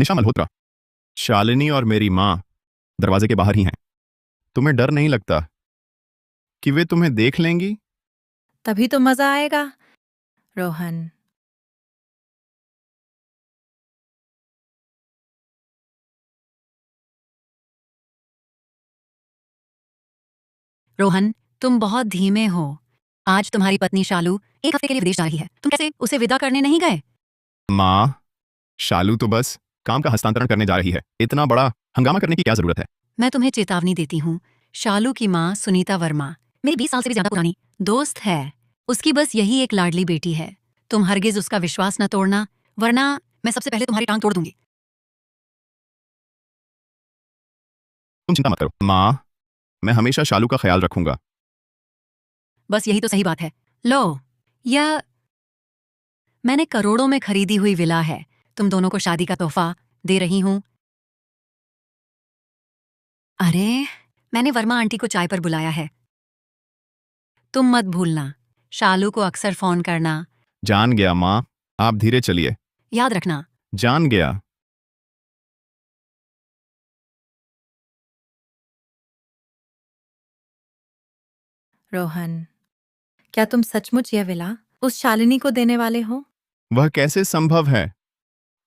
निशा मल्होत्रा, शालिनी और मेरी माँ दरवाजे के बाहर ही हैं। तुम्हें डर नहीं लगता कि वे तुम्हें देख लेंगी? तभी तो मजा आएगा, रोहन। रोहन, तुम बहुत धीमे हो। आज तुम्हारी पत्नी शालू 1 हफ्ते के लिए विदेश जा रही है। तुम कैसे उसे विदा करने नहीं गए? माँ, शालू तो बस काम का हस्तांतरण करने जा रही है। इतना बड़ा हंगामा करने की क्या जरूरत है? मैं तुम्हें चेतावनी देती हूँ। शालू की माँ सुनीता वर्मा मेरी 20 साल से भी ज्यादा पुरानी दोस्त है। उसकी बस यही एक लाडली बेटी है। तुम हरगिज उसका विश्वास न तोड़ना, वरना मैं सबसे पहले तुम्हारी टांग तोड़ दूंगी। तुम चिंता मत करो माँ, मैं हमेशा शालू का ख्याल रखूंगा। बस यही तो सही बात है। लो, यह मैंने करोड़ों में खरीदी हुई विला है। तुम दोनों को शादी का तोहफा दे रही हूँ। अरे, मैंने वर्मा आंटी को चाय पर बुलाया है। तुम मत भूलना, शालू को अक्सर फोन करना। जान गया माँ, आप धीरे चलिए। याद रखना। जान गया। रोहन, क्या तुम सचमुच यह विला उस शालिनी को देने वाले हो? वह कैसे संभव है?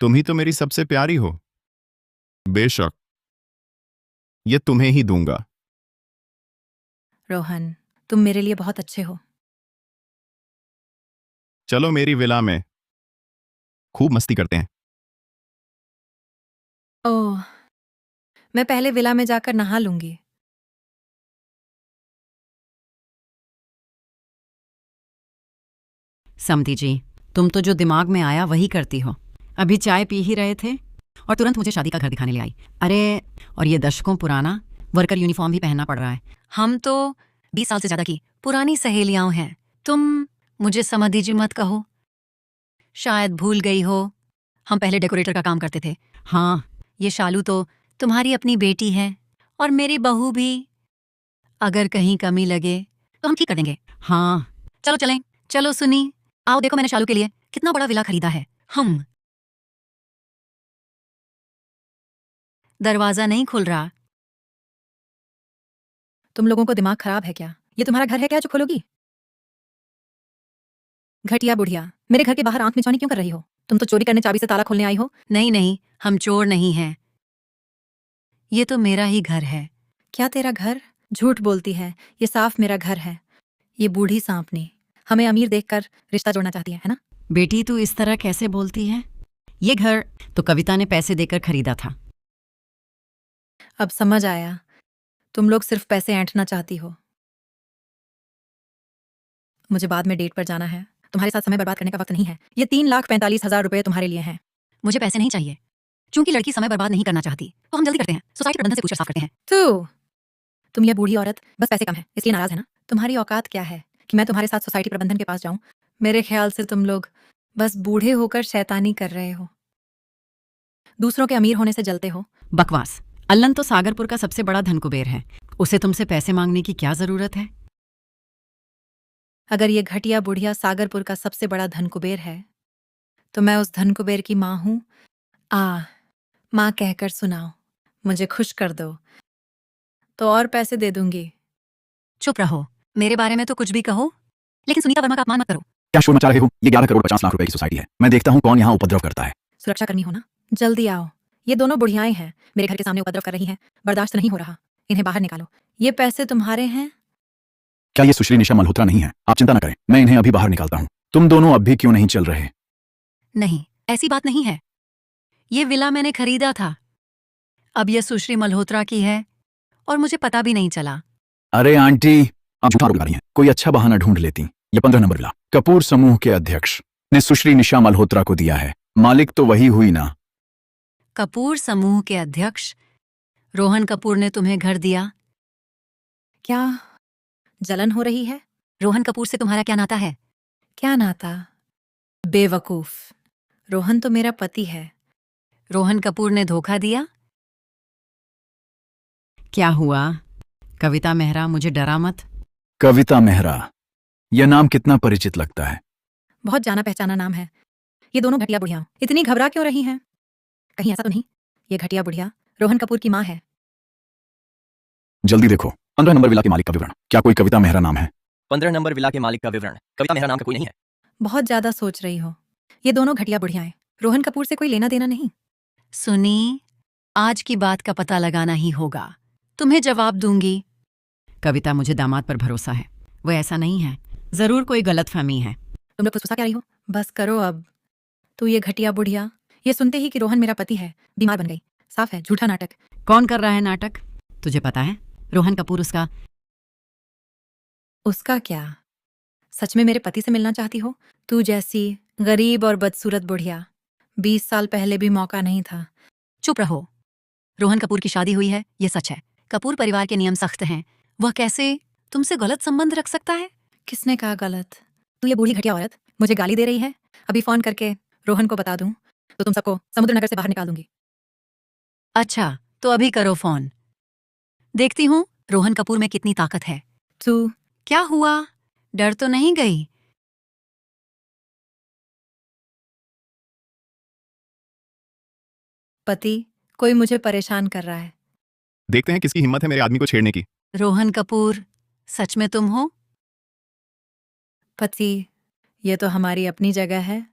तुम ही तो मेरी सबसे प्यारी हो। बेशक, ये तुम्हें ही दूंगा। रोहन, तुम मेरे लिए बहुत अच्छे हो। चलो मेरी विला में खूब मस्ती करते हैं। ओह, मैं पहले विला में जाकर नहा लूंगी। समधी जी, तुम तो जो दिमाग में आया वही करती हो। अभी चाय पी ही रहे थे और तुरंत मुझे शादी का घर दिखाने ले आई। अरे, और ये दशकों पुराना वर्कर यूनिफॉर्म भी पहनना पड़ रहा है। हम तो 20 साल से ज्यादा की पुरानी सहेलियां हैं। तुम मुझे समधी जी मत कहो। शायद भूल गई हो, हम पहले डेकोरेटर का काम करते थे। हाँ, ये शालू तो तुम्हारी अपनी बेटी है, और मेरी बहू भी। अगर कहीं कमी लगे तो हम ठीक कर देंगे। हाँ। चलो चलें। चलो सुनी, आओ देखो मैंने शालू के लिए कितना बड़ा विला खरीदा है। हम दरवाजा नहीं खुल रहा। तुम लोगों को दिमाग खराब है क्या? ये तुम्हारा घर है क्या जो खोलोगी? घटिया बुढ़िया, मेरे घर के बाहर आंख मिचौनी क्यों कर रही हो? तुम तो चोरी करने चाबी से ताला खोलने आई हो। नहीं नहीं, हम चोर नहीं हैं। ये तो मेरा ही घर है। क्या तेरा घर? झूठ बोलती है, ये साफ मेरा घर है। ये बूढ़ी सांपनी हमें अमीर देखकर रिश्ता जोड़ना चाहती है ना? बेटी, तू इस तरह कैसे बोलती है? ये घर तो कविता ने पैसे देकर खरीदा था। अब समझ आया, तुम लोग सिर्फ पैसे ऐंठना चाहती हो। मुझे बाद में डेट पर जाना है, तुम्हारे साथ समय बर्बाद करने का वक्त नहीं है। ये 3,45,000 रुपए तुम्हारे लिए हैं। मुझे पैसे नहीं चाहिए। चूंकि लड़की समय बर्बाद नहीं करना चाहती तो हम जल्दी करते हैं, सोसाइटी प्रबंधन से पूछकर साफ करते हैं। तुम ये बूढ़ी औरत बस पैसे कम है इसलिए नाराज है ना? तुम्हारी औकात क्या है कि मैं तुम्हारे साथ सोसाइटी प्रबंधन के पास जाऊं? मेरे ख्याल से तुम लोग बस बूढ़े होकर शैतानी कर रहे हो, दूसरों के अमीर होने से जलते हो। बकवास। अल्लन तो सागरपुर का सबसे बड़ा धनकुबेर है। उसे तुमसे पैसे मांगने की क्या जरूरत है? अगर ये घटिया बुढ़िया सागरपुर का सबसे बड़ा धनकुबेर है तो मैं उस धनकुबेर की माँ हूं। माँ कहकर सुनाओ, मुझे खुश कर दो तो और पैसे दे दूंगी। चुप रहो, मेरे बारे में तो कुछ भी कहो, लेकिन सुनीता वर्मा का अपमान मत करो। क्या शोर मचा रहे हो? ये 11 करोड़ 50 लाख रुपए की सोसाइटी है। मैं देखता हूँ कौन यहाँ उपद्रव करता है। सुरक्षा करनी हो ना, जल्दी आओ। ये दोनों बुढ़ियाएं हैं, मेरे घर के सामने उपद्रव कर रही हैं। बर्दाश्त नहीं हो रहा, इन्हें बाहर निकालो। ये पैसे तुम्हारे हैं। क्या ये सुश्री निशा मल्होत्रा नहीं है? आप चिंता न करें, मैं इन्हें अभी बाहर निकालता हूँ। तुम दोनों अब भी क्यों नहीं चल रहे? नहीं, ऐसी बात नहीं है। ये विला मैंने खरीदा था, अब यह सुश्री मल्होत्रा की है और मुझे पता भी नहीं चला। अरे आंटी, आप झूठा आरोप लगा रही हैं। कोई अच्छा बहाना ढूंढ लेती। ये 15 नंबर विला कपूर समूह के अध्यक्ष ने सुश्री निशा मल्होत्रा को दिया है। मालिक तो वही हुई ना। कपूर समूह के अध्यक्ष रोहन कपूर ने तुम्हें घर दिया? क्या जलन हो रही है? रोहन कपूर से तुम्हारा क्या नाता है? क्या नाता? बेवकूफ, रोहन तो मेरा पति है। रोहन कपूर ने धोखा दिया? क्या हुआ? कविता मेहरा, मुझे डरा मत। कविता मेहरा, यह नाम कितना परिचित लगता है। बहुत जाना पहचाना नाम है। ये दोनों घटिया बुढ़ियां इतनी घबरा क्यों रही हैं? कहीं ऐसा तो नहीं ये घटिया बुढ़िया रोहन कपूर की माँ है? जल्दी देखो 15 नंबर विला के मालिक का विवरण। क्या कोई कविता मेहरा नाम है? 15 नंबर विला के मालिक का विवरण। कविता मेहरा नाम का कोई नहीं है। बहुत ज्यादा सोच रही हो। ये दोनों घटिया बुढ़ियाएं रोहन कपूर से कोई लेना देना नहीं। सुनी, आज की बात का पता लगाना ही होगा। तुम्हें जवाब दूंगी। कविता, मुझे दामाद पर भरोसा है। वो ऐसा नहीं है। जरूर कोई गलतफहमी है। तुम लोग फुसफुसा क्या रही हो? बस करो अब। तू ये घटिया बुढ़िया ये सुनते ही कि रोहन मेरा पति है बीमार बन गई। साफ है झूठा नाटक। कौन कर रहा है नाटक? तुझे पता है रोहन कपूर उसका क्या? सच में मेरे पति से मिलना चाहती हो? तू जैसी गरीब और बदसूरत बुढ़िया 20 साल पहले भी मौका नहीं था। चुप रहो। रोहन कपूर की शादी हुई है, ये सच है। कपूर परिवार के नियम सख्त हैं। वह कैसे तुमसे गलत संबंध रख सकता है? किसने कहा गलत? तू ये बूढ़ी घटिया औरत मुझे गाली दे रही है। अभी फोन करके रोहन को बता दूं तो तुम सबको समुद्र नगर से बाहर निकाल दूंगी। अच्छा, तो अभी करो फोन। देखती हूँ रोहन कपूर में कितनी ताकत है। तू क्या हुआ? डर तो नहीं गई? पति कोई मुझे परेशान कर रहा है। देखते हैं किसकी हिम्मत है मेरे आदमी को छेड़ने की। रोहन कपूर, सच में तुम हो? पति ये तो हमारी अपनी जगह है।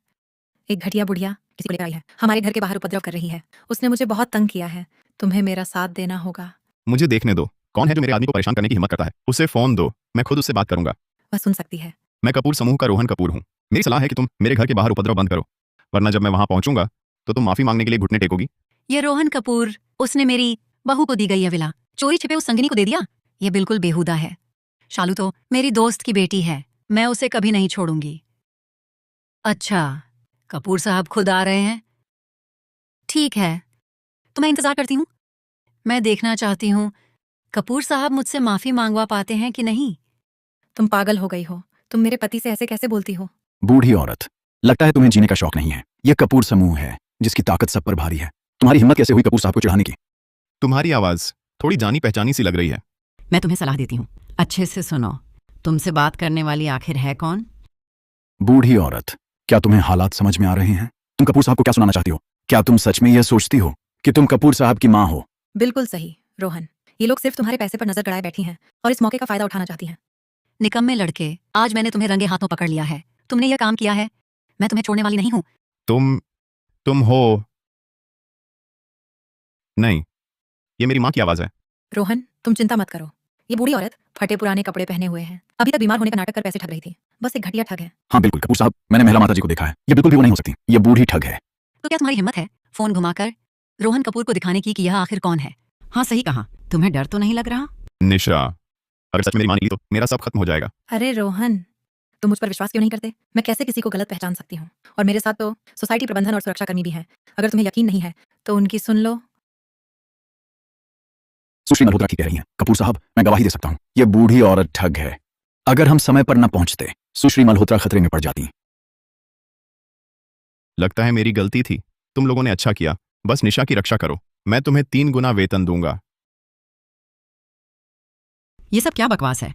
एक घटिया बुढ़िया किसी को लेकर आई है, हमारे घर के बाहर उपद्रव कर रही है। उसने मुझे बहुत तंग किया है। तुम्हें मेरा साथ देना होगा। मुझे देखने दो कौन है जो मेरे आदमी को परेशान करने की हिम्मत करता है। उसे फोन दो, मैं खुद उससे बात करूंगा। वह सुन सकती है। मैं कपूर समूह का रोहन कपूर हूँ। मेरी सलाह है कि तुम मेरे घर के बाहर उपद्रव बंद करो, वरना जब मैं वहां पहुंचूंगा तो तुम माफी मांगने के लिए घुटने टेकोगी। ये रोहन कपूर, उसने मेरी बहू को दी गई है विला, चोरी छिपे उस संगिनी को दे दिया। ये बिल्कुल बेहुदा है। शालू तो मेरी दोस्त की बेटी है, मैं उसे कभी नहीं छोड़ूंगी। अच्छा, कपूर साहब खुद आ रहे हैं? ठीक है, तो मैं इंतजार करती हूँ। मैं देखना चाहती हूँ कपूर साहब मुझसे माफी मांगवा पाते हैं कि नहीं। तुम पागल हो गई हो। तुम मेरे पति से ऐसे कैसे बोलती हो? बूढ़ी औरत, लगता है तुम्हें जीने का शौक नहीं है। यह कपूर समूह है जिसकी ताकत सब पर भारी है। तुम्हारी हिम्मत कैसे हुई कपूर साहब को चिढ़ाने की? तुम्हारी आवाज थोड़ी जानी पहचानी सी लग रही है। मैं तुम्हें सलाह देती हूँ, अच्छे से सुनो। तुमसे बात करने वाली आखिर है कौन? बूढ़ी औरत, क्या तुम्हें हालात समझ में आ रहे हैं? तुम कपूर साहब को क्या सुनाना चाहती हो? क्या तुम सच में यह सोचती हो कि तुम कपूर साहब की माँ हो? बिल्कुल सही रोहन। ये लोग सिर्फ तुम्हारे पैसे पर नजर गड़ाए बैठी हैं और इस मौके का फायदा उठाना चाहती हैं। निकम्मे लड़के, आज मैंने तुम्हें रंगे हाथों पकड़ लिया है। तुमने यह काम किया है, मैं तुम्हें छोड़ने वाली नहीं हूँ। तुम हो नहीं, ये मेरी माँ की आवाज है। रोहन तुम चिंता मत करो। ये बूढ़ी औरत फटे पुराने कपड़े पहने हुए है, अभी तक बीमार होने का नाटक कर पैसे ठग रही थी। बस एक घटिया ठग है। हाँ बिल्कुल कपूर साहब, मैंने महिला माता जी को देखा है। ये बिल्कुल भी वो नहीं हो सकती। ये बूढ़ी ठग है। तो क्या तुम्हारी हिम्मत है फोन घुमाकर रोहन कपूर को दिखाने की कि यह आखिर कौन है? हाँ सही कहा। तुम्हें डर तो नहीं लग रहा? निशा, अगर सच में मेरी माँ निकली तो मेरा सब खत्म हो जाएगा। अरे रोहन तुम मुझ पर विश्वास क्यों नहीं करते? मैं कैसे किसी को गलत पहचान सकती हूँ? और मेरे साथ तो सोसाइटी प्रबंधन और सुरक्षा कर्मी भी हैं। अगर तुम्हें यकीन नहीं है तो उनकी सुन लो। सुश्री मल्होत्रा की कह रही हैं। कपूर साहब, मैं गवाही दे सकता हूँ, ये बूढ़ी औरत ठग है। अगर हम समय पर न पहुंचते, सुश्री मल्होत्रा खतरे में पड़ जाती। लगता है मेरी गलती थी। तुम लोगों ने अच्छा किया। बस निशा की रक्षा करो, मैं तुम्हें 3 गुना वेतन दूंगा। ये सब क्या बकवास है?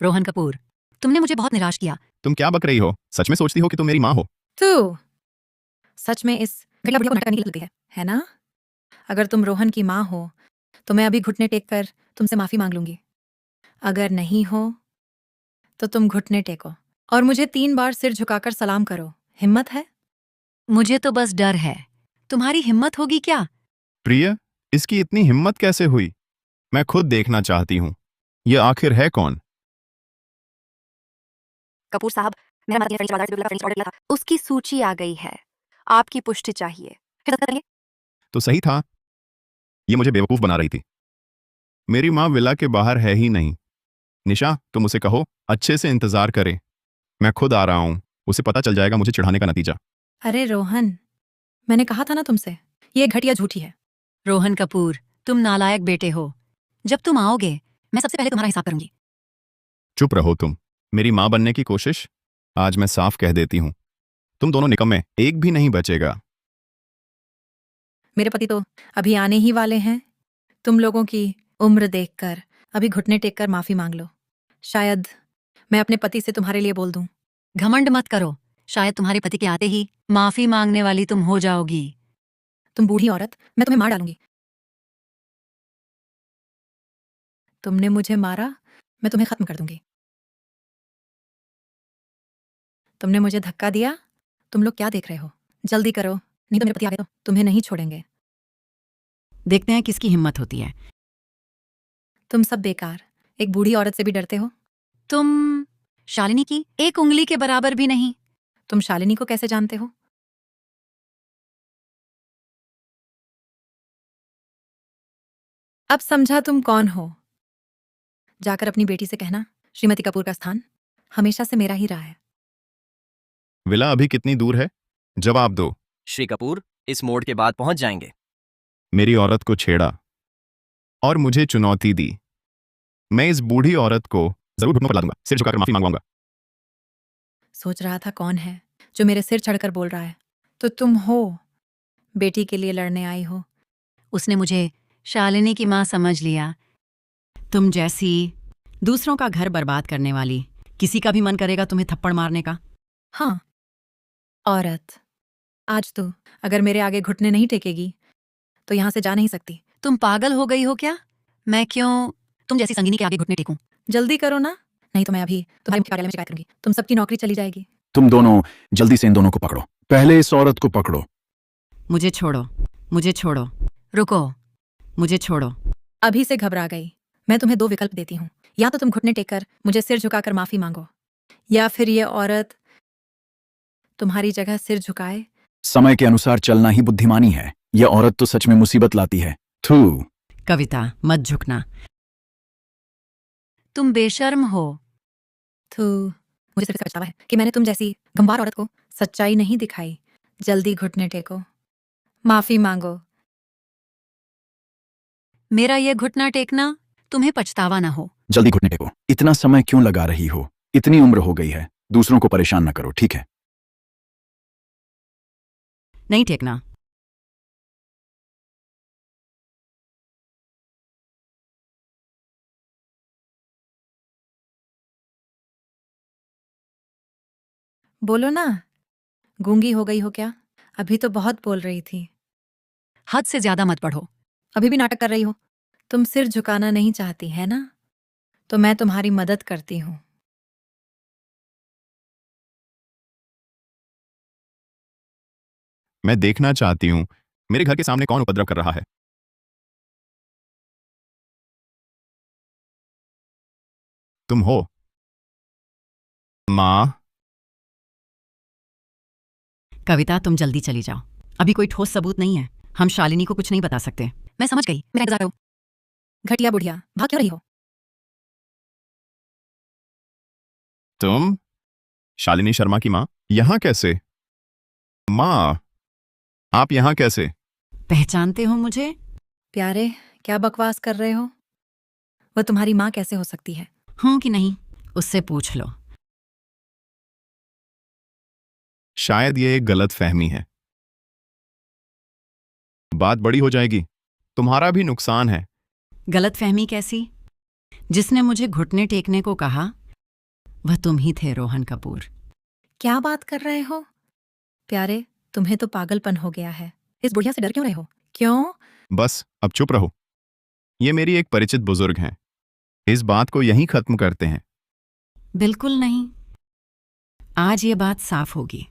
रोहन कपूर, तुमने मुझे बहुत निराश किया। तुम क्या बक रही हो? सच में सोचती हो कि तुम मेरी माँ हो? तू सच में इस घटिया बुढ़िया को नाटक करने की लग गई है ना? अगर तुम रोहन की माँ हो तो मैं अभी घुटने टेक कर तुमसे माफी मांग लूंगी। अगर नहीं हो तो तुम घुटने टेको और मुझे 3 बार सिर झुकाकर सलाम करो। हिम्मत है? मुझे तो बस डर है, तुम्हारी हिम्मत होगी क्या? प्रिय, इसकी इतनी हिम्मत कैसे हुई? मैं खुद देखना चाहती हूँ, ये आखिर है कौन? कपूर साहब, मेरा मतलब फ्रेंच बाजार से बिल्ला का फ्रेंच ऑर्डर किया था, उसकी सूची आ गई है। आपकी पुष्टि चाहिए। फिर दस्तखत करेंगे? तो सही था, ये मुझे बेवकूफ बना रही थी। मेरी माँ विला के बाहर है ही नहीं। निशा, तुम उसे कहो अच्छे से इंतजार करे, मैं खुद आ रहा हूं। उसे पता चल जाएगा मुझे चिढ़ाने का नतीजा। अरे रोहन, मैंने कहा था ना तुमसे, ये घटिया झूठी है। रोहन कपूर, तुम नालायक बेटे हो। जब तुम आओगे मैं सबसे पहले तुम्हारा हिसाब करूंगी। चुप रहो तुम। मेरी माँ बनने की कोशिश, आज मैं साफ कह देती हूँ, तुम दोनों निकम्मे, एक भी नहीं बचेगा। मेरे पति तो अभी आने ही वाले हैं। तुम लोगों की उम्र देखकर अभी घुटने टेक कर माफी मांग लो। शायद मैं अपने पति से तुम्हारे लिए बोल दूं। घमंड मत करो, शायद तुम्हारे पति के आते ही माफी मांगने वाली तुम हो जाओगी। तुम बूढ़ी औरत, मैं तुम्हें मार डालूंगी। तुमने मुझे मारा, मैं तुम्हें खत्म कर दूंगी। तुमने मुझे धक्का दिया, तुम लोग क्या देख रहे हो? जल्दी करो, नहीं तो मेरे पति आ गए तो तुम्हें नहीं छोड़ेंगे। देखते हैं किसकी हिम्मत होती है। तुम सब बेकार, एक बूढ़ी औरत से भी डरते हो। तुम शालिनी की एक उंगली के बराबर भी नहीं। तुम शालिनी को कैसे जानते हो? अब समझा तुम कौन हो। जाकर अपनी बेटी से कहना श्रीमती कपूर का स्थान हमेशा से मेरा ही रहा है। विला अभी कितनी दूर है? जवाब दो। श्री कपूर इस मोड़ के बाद पहुंच जाएंगे। मेरी औरत को छेड़ा और मुझे चुनौती दी। मैं इस बूढ़ी औरत को जरूर घुटनों पर ला दूंगा, सिर झुकाकर माफी मांगवाऊंगा। सोच रहा था कौन है जो मेरे सिर चढ़कर बोल रहा है, तो तुम हो। बेटी के लिए लड़ने आई हो। उसने मुझे शालिनी की माँ समझ लिया। तुम जैसी दूसरों का घर बर्बाद करने वाली, किसी का भी मन करेगा तुम्हें थप्पड़ मारने का। हाँ, औरत, आज तो अगर मेरे आगे घुटने नहीं टेकेगी तो यहां से जा नहीं सकती। तुम पागल हो गई हो क्या? मैं क्यों तुम जैसी संगिनी के आगे घुटने टेकूं? जल्दी करो ना, नहीं तो मैं अभी तुम्हारे मुख्य कार्यालय में शिकायत करूंगी। तुम सबकी नौकरी चली जाएगी। तुम दोनों जल्दी से इन दोनों को पकड़ो। पहले इस औरत को पकड़ो। मुझे छोड़ो, मुझे छोड़ो। रुको, मुझे छोड़ो। अभी से घबरा गई। मैं तुम्हें दो विकल्प देती हूँ, या तो तुम घुटने टेककर मुझे सिर झुकाकर माफी मांगो, या फिर ये औरत तुम्हारी जगह सिर झुकाए। समय के अनुसार चलना ही बुद्धिमानी है। यह औरत तो सच में मुसीबत लाती है। थू। कविता, मत झुकना। तुम बेशर्म हो। थू, मुझे सिर्फ पछतावा है कि मैंने तुम जैसी गंवार औरत को सच्चाई नहीं दिखाई। जल्दी घुटने टेको, माफी मांगो। मेरा ये घुटना टेकना तुम्हें पछतावा ना हो। जल्दी घुटने टेको। इतना समय क्यों लगा रही हो? इतनी उम्र हो गई है। दूसरों को परेशान न करो, ठीक है? नहीं टेकना। बोलो ना, गूंगी हो गई हो क्या? अभी तो बहुत बोल रही थी। हद से ज्यादा मत बढ़ो। अभी भी नाटक कर रही हो। तुम सिर झुकाना नहीं चाहती है ना, तो मैं तुम्हारी मदद करती हूँ। मैं देखना चाहती हूँ मेरे घर के सामने कौन उपद्रव कर रहा है। तुम हो? माँ, कविता, तुम जल्दी चली जाओ। अभी कोई ठोस सबूत नहीं है। हम शालिनी को कुछ नहीं बता सकते। मैं समझ गई, मेरा इंतजार करो। घटिया बुढ़िया, भाग क्यों रही हो? तुम शालिनी शर्मा की माँ यहाँ कैसे? माँ, आप यहाँ कैसे? पहचानते हो मुझे? प्यारे, क्या बकवास कर रहे हो? वह तुम्हारी माँ कैसे हो सकती है? हूं कि नहीं, उससे पूछ लो। शायद ये एक गलत फहमी है। बात बड़ी हो जाएगी, तुम्हारा भी नुकसान है। गलतफहमी कैसी? जिसने मुझे घुटने टेकने को कहा वह तुम ही थे, रोहन कपूर। क्या बात कर रहे हो? प्यारे, तुम्हें तो पागलपन हो गया है। इस बुढ़िया से डर क्यों रहे हो? क्यों? बस अब चुप रहो। ये मेरी एक परिचित बुजुर्ग हैं। इस बात को यहीं खत्म करते हैं। बिल्कुल नहीं, आज ये बात साफ होगी।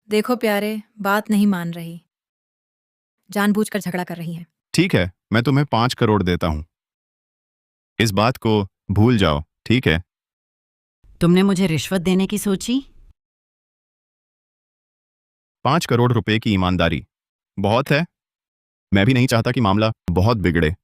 देखो प्यारे, बात नहीं मान रही, जानबूझकर झगड़ा कर रही है। ठीक है, मैं तुम्हें 5 करोड़ देता हूं। इस बात को भूल जाओ, ठीक है? तुमने मुझे रिश्वत देने की सोची? 5 करोड़ रुपए की ईमानदारी बहुत है। मैं भी नहीं चाहता कि मामला बहुत बिगड़े।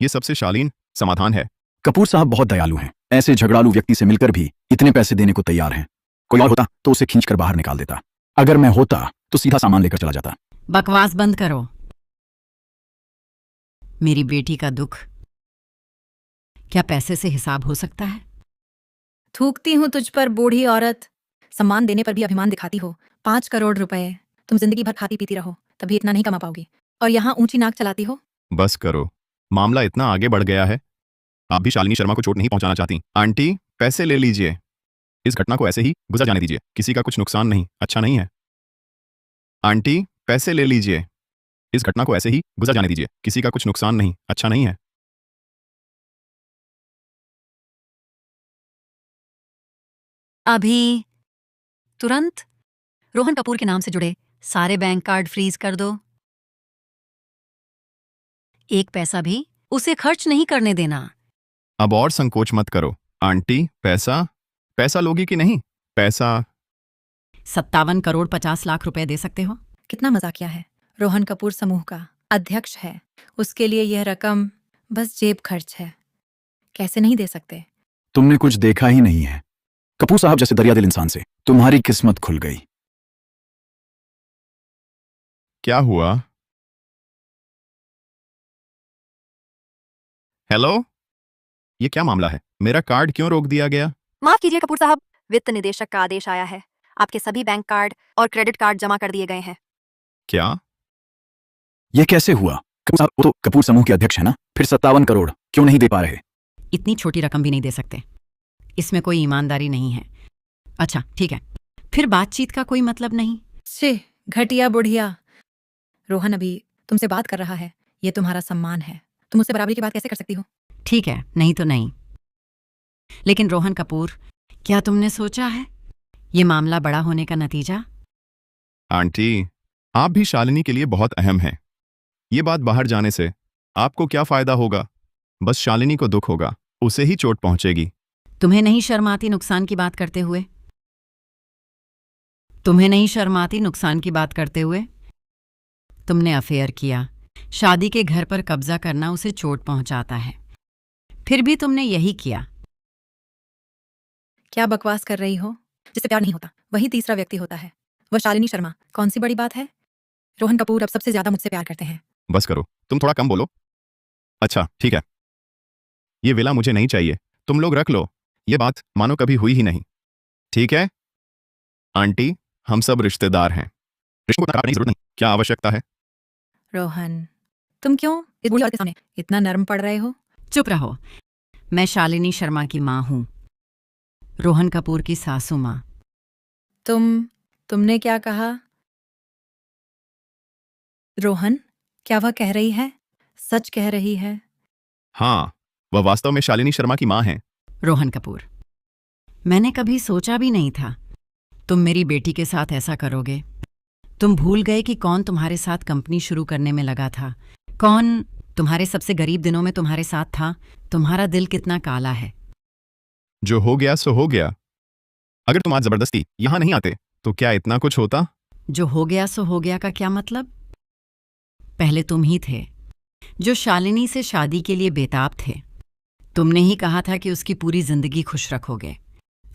ये सबसे शालीन समाधान है। कपूर साहब बहुत दयालु हैं। ऐसे झगड़ालू व्यक्ति से मिलकर भी इतने पैसे देने को तैयार हैं। कोई और होता तो उसे खींचकर बाहर निकाल देता। अगर मैं होता तो सीधा सामान लेकर चला जाता। बकवास बंद करो। मेरी बेटी का दुख क्या पैसे से हिसाब हो सकता है? थूकती हूं तुझ पर, बूढ़ी औरत। सम्मान देने पर भी अभिमान दिखाती हो। 5 करोड़ रुपए तुम जिंदगी भर खाती पीती रहो, तभी इतना नहीं कमा पाओगी, और यहाँ ऊंची नाक चलाती हो। बस करो, मामला इतना आगे बढ़ गया है। आप भी शालिनी शर्मा को चोट नहीं पहुंचाना चाहती। आंटी, पैसे ले लीजिए। इस घटना को ऐसे ही गुजर जाने दीजिए। किसी का कुछ नुकसान नहीं, अच्छा नहीं है। आंटी, पैसे ले लीजिए। इस घटना को ऐसे ही गुजर जाने दीजिए। किसी का कुछ नुकसान नहीं, अच्छा नहीं है। अभी तुरंत रोहन कपूर के नाम से जुड़े सारे बैंक कार्ड फ्रीज कर दो। एक पैसा भी उसे खर्च नहीं करने देना। अब और संकोच मत करो। आंटी, पैसा लोगी कि नहीं? पैसा 57 करोड़ 50 लाख रुपए दे सकते हो? कितना मजाकिया है। रोहन कपूर समूह का अध्यक्ष है, उसके लिए यह रकम बस जेब खर्च है। कैसे नहीं दे सकते? तुमने कुछ देखा ही नहीं है। कपूर साहब जैसे दरियादिल इंसान से तुम्हारी किस्मत खुल गई। क्या हुआ? हेलो, ये क्या मामला है? मेरा कार्ड क्यों रोक दिया गया? माफ कीजिए कपूर साहब, वित्त निदेशक का आदेश आया है। आपके सभी बैंक कार्ड और क्रेडिट कार्ड जमा कर दिए गए हैं। क्या? यह कैसे हुआ? कपूर साहब वो तो कपूर समूह के अध्यक्ष है ना, फिर 57 करोड़ क्यों नहीं दे पा रहे? इतनी छोटी रकम भी नहीं दे सकते, इसमें कोई ईमानदारी नहीं है। अच्छा ठीक है, फिर बातचीत का कोई मतलब नहीं। छे, घटिया बुढ़िया। रोहन अभी तुमसे बात कर रहा है, ये तुम्हारा सम्मान है। तुम उससे बराबरी की बात कैसे कर सकती हो? ठीक है, नहीं तो नहीं। लेकिन रोहन कपूर, क्या तुमने सोचा है ये मामला बड़ा होने का नतीजा? आंटी, आप भी शालिनी के लिए बहुत अहम हैं। ये बात बाहर जाने से आपको क्या फायदा होगा? बस शालिनी को दुख होगा, उसे ही चोट पहुंचेगी। तुम्हें नहीं शर्म आती नुकसान की बात करते हुए? तुम्हें नहीं शर्म आती नुकसान की बात करते हुए? तुमने अफेयर किया, शादी के घर पर कब्जा करना उसे चोट पहुंचाता है, फिर भी तुमने यही किया। क्या बकवास कर रही हो? जिससे प्यार नहीं होता वही तीसरा व्यक्ति होता है, वह शालिनी शर्मा। कौन सी बड़ी बात है? रोहन कपूर अब सबसे ज्यादा मुझसे प्यार करते हैं। बस करो, तुम थोड़ा कम बोलो। अच्छा ठीक है, ये विला मुझे नहीं चाहिए, तुम लोग रख लो। ये बात मानो कभी हुई ही नहीं। ठीक है आंटी, हम सब रिश्तेदार हैं, रिश्तों को काटने की जरूरत नहीं। क्या आवश्यकता है? रोहन, तुम क्यों इस बूढ़ी औरत के सामने इतना नरम पड़ रहे हो? चुप रहो, मैं शालिनी शर्मा की मां हूं, रोहन कपूर की सासू मां। तुमने क्या कहा? रोहन, क्या वह कह रही है सच कह रही है? हाँ, वह वास्तव में शालिनी शर्मा की मां हैं। रोहन कपूर, मैंने कभी सोचा भी नहीं था तुम मेरी बेटी के साथ ऐसा करोगे। तुम भूल गए कि कौन तुम्हारे साथ कंपनी शुरू करने में लगा था, कौन तुम्हारे सबसे गरीब दिनों में तुम्हारे साथ था। तुम्हारा दिल कितना काला है। जो हो गया सो हो गया। अगर तुम आज जबरदस्ती यहां नहीं आते तो क्या इतना कुछ होता? जो हो गया सो हो गया का क्या मतलब? पहले तुम ही थे जो शालिनी से शादी के लिए बेताब थे। तुमने ही कहा था कि उसकी पूरी जिंदगी खुश रखोगे।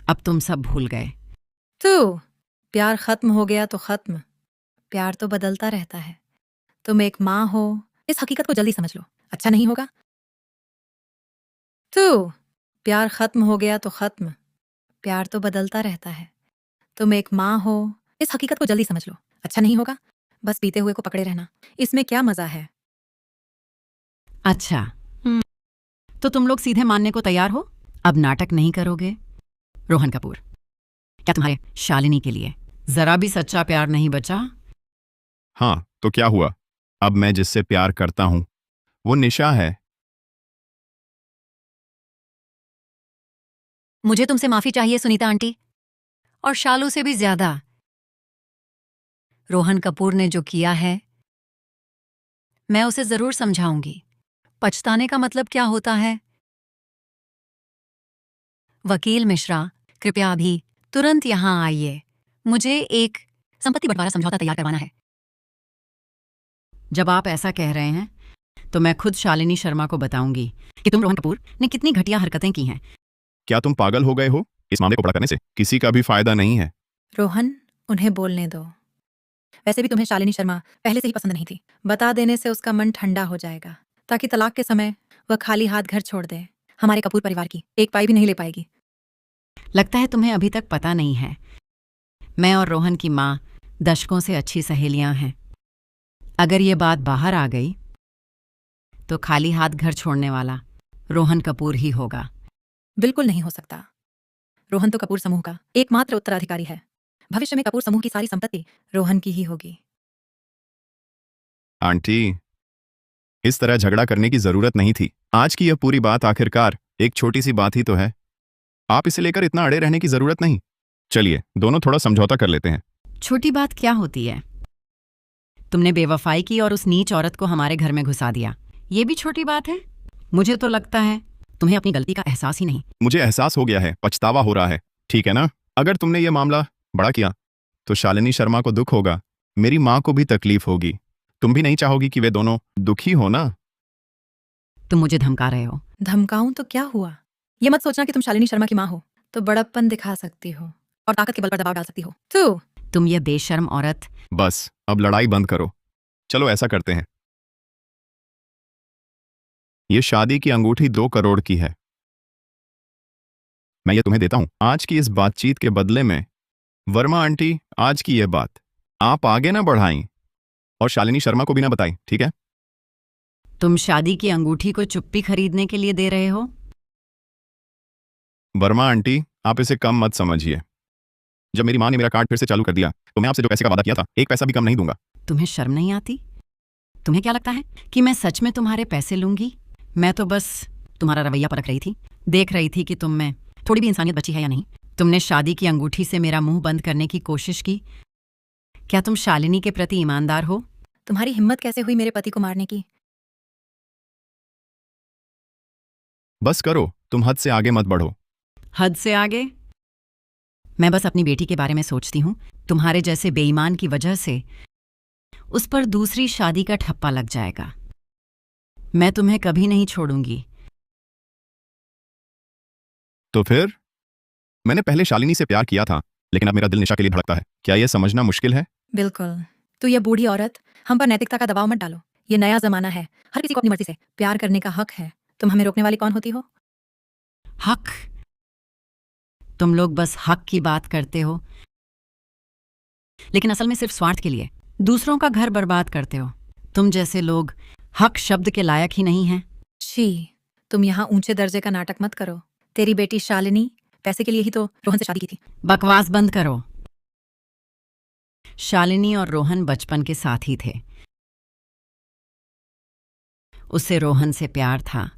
अब तुम सब भूल गए। तो प्यार खत्म हो गया तो खत्म, प्यार तो बदलता रहता है। तुम एक माँ हो, इस हकीकत को जल्दी समझ लो, अच्छा नहीं होगा? तो प्यार खत्म हो गया तो खत्म, प्यार तो बदलता रहता है। तुम एक माँ हो, इस हकीकत को जल्दी समझ लो, अच्छा नहीं होगा? बस पीते हुए को पकड़े रहना, इसमें क्या मजा है? अच्छा तो तुम लोग सीधे मानने को तैयार हो? अब नाटक नहीं करोगे? रोहन कपूर, क्या तुम्हारे शालिनी के लिए जरा भी सच्चा प्यार नहीं बचा? हाँ, तो क्या हुआ? अब मैं जिससे प्यार करता हूं वो निशा है। मुझे तुमसे माफी चाहिए सुनीता आंटी, और शालू से भी ज्यादा। रोहन कपूर ने जो किया है मैं उसे जरूर समझाऊंगी। पछताने का मतलब क्या होता है? वकील मिश्रा, कृपया अभी तुरंत यहां आइए। मुझे एक संपत्ति बंटवारा समझौता तैयार करवाना है। जब आप ऐसा कह रहे हैं तो मैं खुद शालिनी शर्मा को बताऊंगी कि तुम रोहन कपूर ने कितनी घटिया हरकतें की हैं। क्या तुम पागल हो गए हो? इस मामले को बड़ा करने से किसी का भी फायदा नहीं है। रोहन, उन्हें बोलने दो। वैसे भी तुम्हें शालिनी शर्मा पहले से ही पसंद नहीं थी। बता देने से उसका मन ठंडा हो जाएगा, ताकि तलाक के समय वह खाली हाथ घर छोड़ दे। हमारे कपूर परिवार की एक पाई भी नहीं ले पाएगी। लगता है तुम्हें अभी तक पता नहीं है, मैं और रोहन की माँ दशकों से अच्छी सहेलियां हैं। अगर ये बात बाहर आ गई तो खाली हाथ घर छोड़ने वाला रोहन कपूर ही होगा। बिल्कुल नहीं हो सकता। रोहन तो कपूर समूह का एकमात्र उत्तराधिकारी है। भविष्य में कपूर समूह की सारी संपत्ति रोहन की ही होगी। आंटी, इस तरह झगड़ा करने की जरूरत नहीं थी। आज की यह पूरी बात आखिरकार एक छोटी सी बात ही तो है। आप इसे लेकर इतना अड़े रहने की जरूरत नहीं। चलिए दोनों थोड़ा समझौता कर लेते हैं। छोटी बात क्या होती है? तुमने बेवफाई की और उस नीच औरत को हमारे घर में घुसा दिया। ये भी छोटी बात है? मुझे तो लगता है तुम्हें अपनी गलती का एहसास ही नहीं। मुझे एहसास हो गया है, पछतावा हो रहा है, ठीक है ना? अगर तुमने ये मामला बड़ा किया तो शालिनी शर्मा को दुख होगा, मेरी माँ को भी तकलीफ होगी। तुम भी नहीं चाहोगी कि वे दोनों दुखी हो ना? तुम मुझे धमका रहे हो। धमकाऊं तो क्या हुआ? ये मत सोचना कि तुम शालिनी शर्मा की माँ हो तो बड़प्पन दिखा सकती हो और ताकत के बल पर दबाव डाल सकती हो। तुम ये बेशर्म औरत। बस अब लड़ाई बंद करो। चलो ऐसा करते हैं, ये शादी की अंगूठी 2 करोड़ की है। मैं ये तुम्हें देता हूं आज की इस बातचीत के बदले में। वर्मा आंटी, आज की यह बात आप आगे ना बढ़ाई और शालिनी शर्मा को भी ना बताई, ठीक है? तुम शादी की अंगूठी को चुप्पी खरीदने के लिए दे रहे हो? वर्मा आंटी, आप इसे कम मत समझिए। जब मेरी माँ ने मेरा कार्ड फिर से चालू कर दिया तो मैं आपसे जो पैसे का वादा किया था, एक पैसा भी कम नहीं दूंगा। तुम्हें शर्म नहीं आती? तुम्हें क्या लगता है कि मैं सच में तुम्हारे पैसे लूंगी? मैं तो बस तुम्हारा रवैया परख रही थी, देख रही थी कि तुम में थोड़ी भी इंसानियत बची है या नहीं। तुमने शादी की अंगूठी से मेरा मुंह बंद करने की कोशिश की। क्या तुम शालिनी के प्रति ईमानदार हो? तुम्हारी हिम्मत कैसे हुई मेरे पति को मारने की? बस करो, तुम हद से आगे मत बढ़ो। हद से आगे? मैं बस अपनी बेटी के बारे में सोचती हूँ। तुम्हारे जैसे बेईमान की वजह से उस पर दूसरी शादी का ठप्पा लग जाएगा। मैं तुम्हें कभी नहीं छोड़ूंगी। तो फिर मैंने पहले शालिनी से प्यार किया था, लेकिन अब मेरा दिल निशा के लिए धड़कता है। क्या यह समझना मुश्किल है? बिल्कुल। तो ये बूढ़ी औरत, हम पर नैतिकता का दबाव मत डालो। ये नया जमाना है, हर किसी को अपनी मर्जी से प्यार करने का हक है। तुम हमें रोकने वाली कौन होती हो? हक? तुम लोग बस हक की बात करते हो, लेकिन असल में सिर्फ स्वार्थ के लिए दूसरों का घर बर्बाद करते हो। तुम जैसे लोग हक शब्द के लायक ही नहीं हैं। छी, तुम यहाँ ऊंचे दर्जे का नाटक मत करो। तेरी बेटी शालिनी पैसे के लिए ही तो रोहन से शादी की थी। बकवास बंद करो। शालिनी और रोहन बचपन के साथ ही थे। उससे रोहन से प्यार था,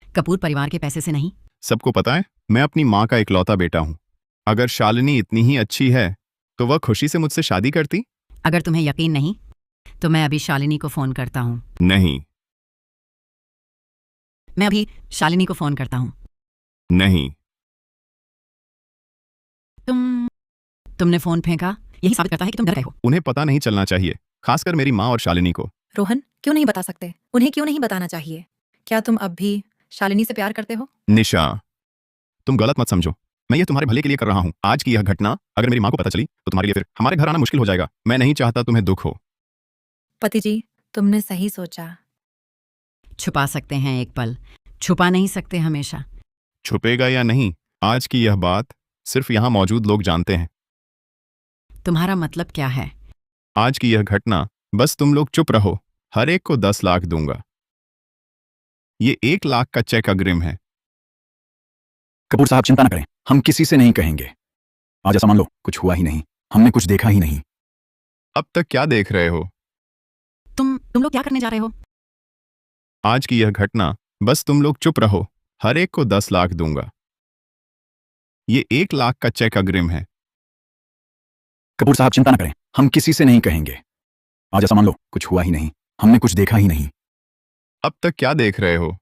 कपूर परिवार के पैसे से नहीं। सबको पता है मैं अपनी माँ का इकलौता बेटा हूँ। अगर शालिनी इतनी ही अच्छी है तो वह खुशी से मुझसे शादी करती। अगर तुम्हें यकीन नहीं तो मैं अभी शालिनी को फोन करता हूँ। नहीं। मैं अभी शालिनी को फोन करता हूँ। नहीं। तुमने फोन फेंका, यही साबित करता है कि तुम डर रहे हो। उन्हें पता नहीं चलना चाहिए, खासकर मेरी माँ और शालिनी को। रोहन, क्यों नहीं बता सकते? उन्हें क्यों नहीं बताना चाहिए? क्या तुम अब भी शालिनी से प्यार करते हो? निशा, तुम गलत मत समझो। मैं ये तुम्हारे भले के लिए कर रहा हूँ। आज की यह घटना अगर मेरी माँ को पता चली तो तुम्हारे लिए फिर हमारे घर आना मुश्किल हो जाएगा। मैं नहीं चाहता तुम्हें दुख हो। पति जी, तुमने सही सोचा। छुपा सकते हैं एक पल, छुपा नहीं सकते हमेशा। छुपेगा या नहीं, आज की यह बात सिर्फ यहाँ मौजूद लोग जानते हैं। तुम्हारा मतलब क्या है? आज की यह घटना, बस तुम लोग चुप रहो। हर एक को 10 लाख दूंगा। ये 1 लाख का चेक अग्रिम है। कपूर साहब चिंता न करें, हम किसी से नहीं कहेंगे। आज ऐसा मान लो कुछ हुआ ही नहीं, हमने कुछ देखा ही नहीं। अब तक क्या देख रहे हो? तुम लोग क्या करने जा रहे हो? आज की यह घटना, बस तुम लोग चुप रहो। हर एक को 10 लाख दूंगा। ये 1 लाख का चेक अग्रिम है। कपूर साहब चिंता न करें, हम किसी से नहीं कहेंगे। आज ऐसा मान लो कुछ हुआ ही नहीं, हमने कुछ देखा ही नहीं। अब तक क्या देख रहे हो?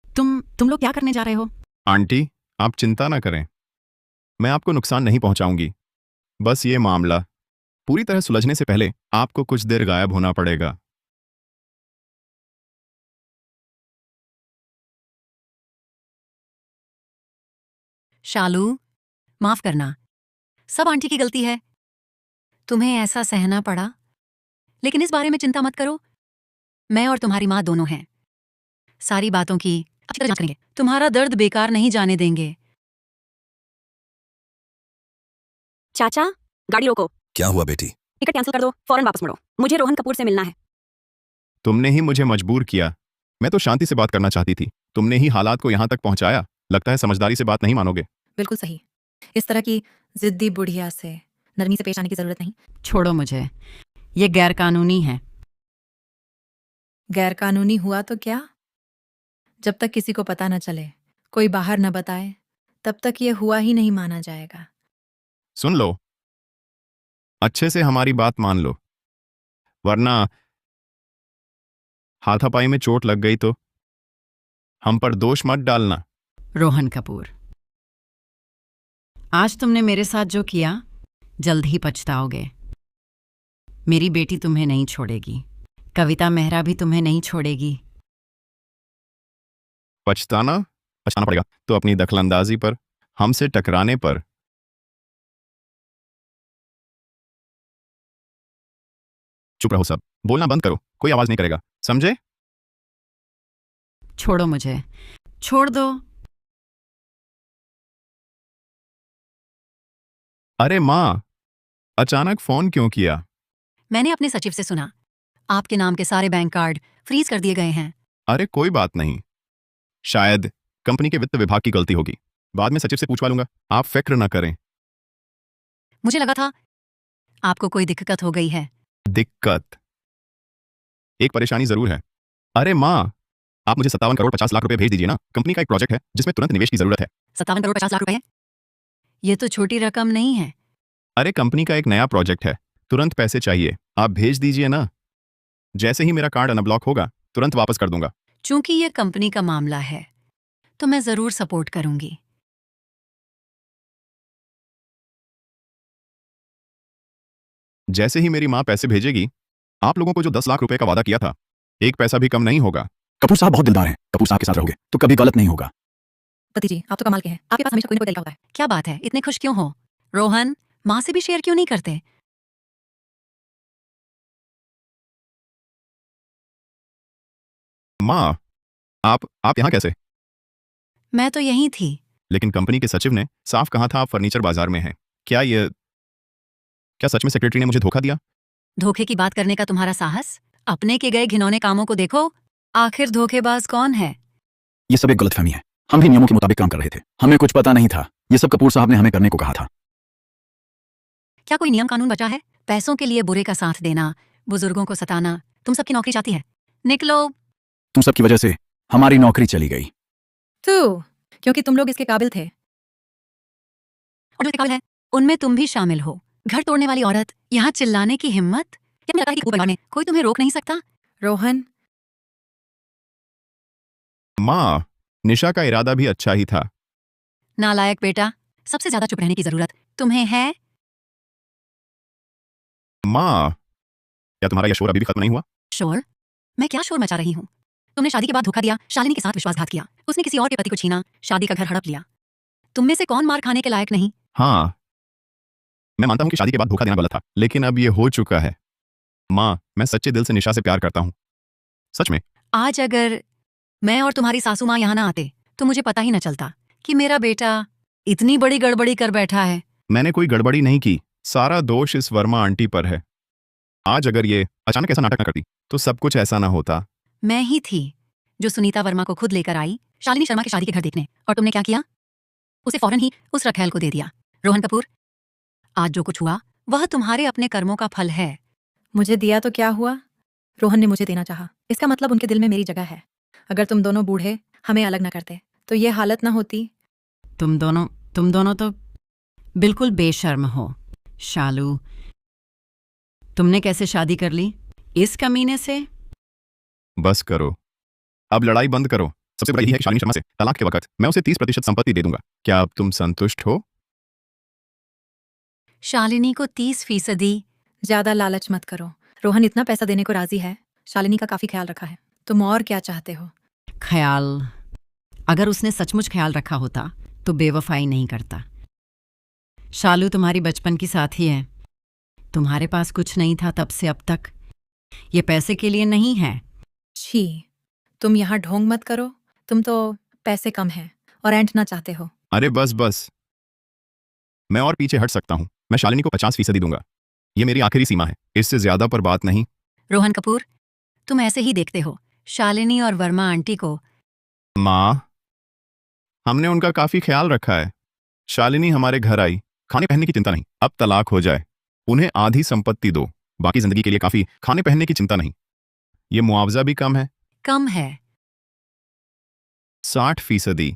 तुम लोग क्या करने जा रहे हो? आंटी, आप चिंता ना करें, मैं आपको नुकसान नहीं पहुंचाऊंगी। बस ये मामला पूरी तरह सुलझने से पहले आपको कुछ देर गायब होना पड़ेगा। शालू, माफ करना, सब आंटी की गलती है। तुम्हें ऐसा सहना पड़ा, लेकिन इस बारे में चिंता मत करो। मैं और तुम्हारी माँ दोनों हैं। सारी बातों की अच्छी तरह जांच करेंगे। तुम्हारा दर्द बेकार नहीं जाने देंगे। चाचा, गाड़ी रोको। क्या हुआ बेटी? टिकट कैंसिल कर दो, फौरन वापस मुड़ो। मुझे रोहन कपूर से मिलना है। तुमने ही मुझे मजबूर किया। मैं तो शांति से बात करना चाहती थी। तुमने ही हालात को यहां तक पहुंचाया। लगता है समझदारी से बात नहीं मानोगे। बिल्कुल सही। इस तरह की जिद्दी बुढ़िया से नरमी से पेश आने की जरूरत नहीं। छोड़ो मुझे, ये गैर कानूनी है। गैर कानूनी हुआ तो क्या? जब तक किसी को पता न चले, कोई बाहर न बताए, तब तक ये हुआ ही नहीं माना जाएगा। सुन लो, अच्छे से हमारी बात मान लो, वरना हाथापाई में चोट लग गई तो हम पर दोष मत डालना। रोहन कपूर, आज तुमने मेरे साथ जो किया, जल्द ही पछताओगे। मेरी बेटी तुम्हें नहीं छोड़ेगी, कविता मेहरा भी तुम्हें नहीं छोड़ेगी। पछताना पड़ेगा तो अपनी दखलंदाजी पर, हमसे टकराने पर। चुप रहो सब, बोलना बंद करो, कोई आवाज नहीं करेगा, समझे? छोड़ो मुझे, छोड़ दो। अरे माँ, अचानक फोन क्यों किया? मैंने अपने सचिव से सुना, आपके नाम के सारे बैंक कार्ड फ्रीज कर दिए गए हैं। अरे कोई बात नहीं, शायद कंपनी के वित्त विभाग की गलती होगी, बाद में सचिव से पूछवा लूंगा, आप फिक्र ना करें। मुझे लगा था आपको कोई दिक्कत हो गई है। दिक्कत? एक परेशानी जरूर है। अरे माँ, आप मुझे 57 करोड़ 50 लाख रुपए भेज दीजिए ना, कंपनी का एक प्रोजेक्ट है जिसमें तुरंत निवेश की जरूरत है। 57 करोड़ 50 लाख रुपए? ये तो छोटी रकम नहीं है। अरे कंपनी का एक नया प्रोजेक्ट है, तुरंत पैसे चाहिए, आप भेज दीजिए ना। जैसे ही मेरा कार्ड अनब्लॉक होगा, तुरंत वापस कर दूंगा। चूंकि ये कंपनी का मामला है, तो मैं जरूर सपोर्ट करूंगी। जैसे ही मेरी माँ पैसे भेजेगी, आप लोगों को जो 10 लाख रुपए का वादा किया था, एक पैसा भी कम नहीं होगा। कपूर साहब बहुत दिलदार हैं, कपूर साहब के साथ रहोगे तो कभी गलत नहीं होगा। पति जी, आप तो कमाल के हैं, आपके पास हमेशा कोई ना कोई तरीका होता है। क्या बात है, इतने खुश क्यों हो? रोहन, माँ से भी शेयर क्यों नहीं करते? माँ, आप यहाँ कैसे? मैं तो यहीं थी। लेकिन कंपनी के सचिव ने साफ कहा था आप फर्नीचर बाजार में हैं। क्या सच में सेक्रेटरी ने मुझे धोखा दिया? धोखे की बात करने का तुम्हारा साहस? अपने के गए घिनौने कामों को देखो, आखिर धोखेबाज कौन है? ये सब एक गलतफहमी है, हम भी नियमों के मुताबिक काम कर रहे थे, हमें कुछ पता नहीं था। ये सब कपूर साहब ने हमें करने को कहा था। क्या कोई नियम कानून बचा है? पैसों के लिए बुरे का साथ देना, बुजुर्गों को सताना, तुम सबकी नौकरी जाती है। निकलो। तुम सबकी वजह से हमारी नौकरी चली गई। तो क्योंकि तुम लोग इसके काबिल थे। और जो काबिल है, उनमें तुम भी शामिल हो। घर तोड़ने वाली औरत, यहाँ चिल्लाने की हिम्मत? क्या तुम्हें लगता है कि परिवार में कोई तुम्हें रोक नहीं सकता? रोहन, माँ, निशा का इरादा भी अच्छा ही था। नालायक बेटा, सबसे ज्यादा चुप रहने की जरूरत तुम्हें है? माँ, क्या तुम्हारा यह शोर अभी भी खत्म नहीं हुआ? शोर? मैं क्या शोर मचा रही हूँ? तुमने शादी के बाद धोखा दिया, शालिनी के साथ विश्वासघात किया, उसने किसी और के पति को छीना, शादी का घर हड़प लिया। तुम में से कौन मार खाने के लायक नहीं? हाँ, मैं मानता हूँ कि शादी के बाद धोखा देना गलत था, लेकिन अब ये हो चुका है। माँ, मैं सच्चे दिल से निशा से प्यार करता हूँ, सच में। आज अगर मैं और तुम्हारी सासू माँ यहाँ ना आते, तो मुझे पता ही न चलता कि मेरा बेटा इतनी बड़ी गड़बड़ी कर बैठा है। मैंने कोई गड़बड़ी नहीं की, सारा दोष इस वर्मा आंटी पर है। आज अगर ये अचानक ऐसा नाटक न करती, तो सब कुछ ऐसा ना होता। मैं ही थी जो सुनीता वर्मा को खुद लेकर आई शालिनी शर्मा की शादी के घर देखने, और तुमने क्या किया? उसे फौरन ही उस रखेल को दे दिया। रोहन कपूर, आज जो कुछ हुआ वह तुम्हारे अपने कर्मों का फल है। मुझे दिया तो क्या हुआ? रोहन ने मुझे देना चाहा, इसका मतलब उनके दिल में मेरी जगह है। अगर तुम दोनों बूढ़े हमें अलग न करते, तो ये हालत न होती। तुम दोनों तो बिल्कुल बेशर्म हो। शालू, तुमने कैसे शादी कर ली इस कमीने से? बस करो, अब लड़ाई बंद करो। सबसे बड़ा यही है कि शालिनी शर्मा से तलाक के वक्त मैं उसे 30% संपत्ति दे दूंगा। क्या अब तुम संतुष्ट हो? शालिनी को 30%? ज्यादा लालच मत करो। रोहन इतना पैसा देने को राजी है, शालिनी का काफी ख्याल रखा है। तुम और क्या चाहते हो? ख्याल? अगर उसने सचमुच ख्याल रखा होता तो बेवफाई नहीं करता। शालू तुम्हारी बचपन की साथी है, तुम्हारे पास कुछ नहीं था तब से अब तक। ये पैसे के लिए नहीं है। छी, तुम यहाँ ढोंग मत करो। तुम तो पैसे कम हैं और ऐंठना चाहते हो। अरे बस बस, मैं और पीछे हट सकता हूँ। मैं शालिनी को 50% दूंगा, ये मेरी आखिरी सीमा है, इससे ज्यादा पर बात नहीं। रोहन कपूर, तुम ऐसे ही देखते हो शालिनी और वर्मा आंटी को। माँ, हमने उनका काफी ख्याल रखा है। शालिनी हमारे घर आई, खाने पहनने की चिंता नहीं, अब तलाक हो जाए, उन्हें आधी संपत्ति दो, बाकी जिंदगी के लिए काफी खाने पहनने की चिंता नहीं। ये मुआवजा भी कम है। कम है। 60%।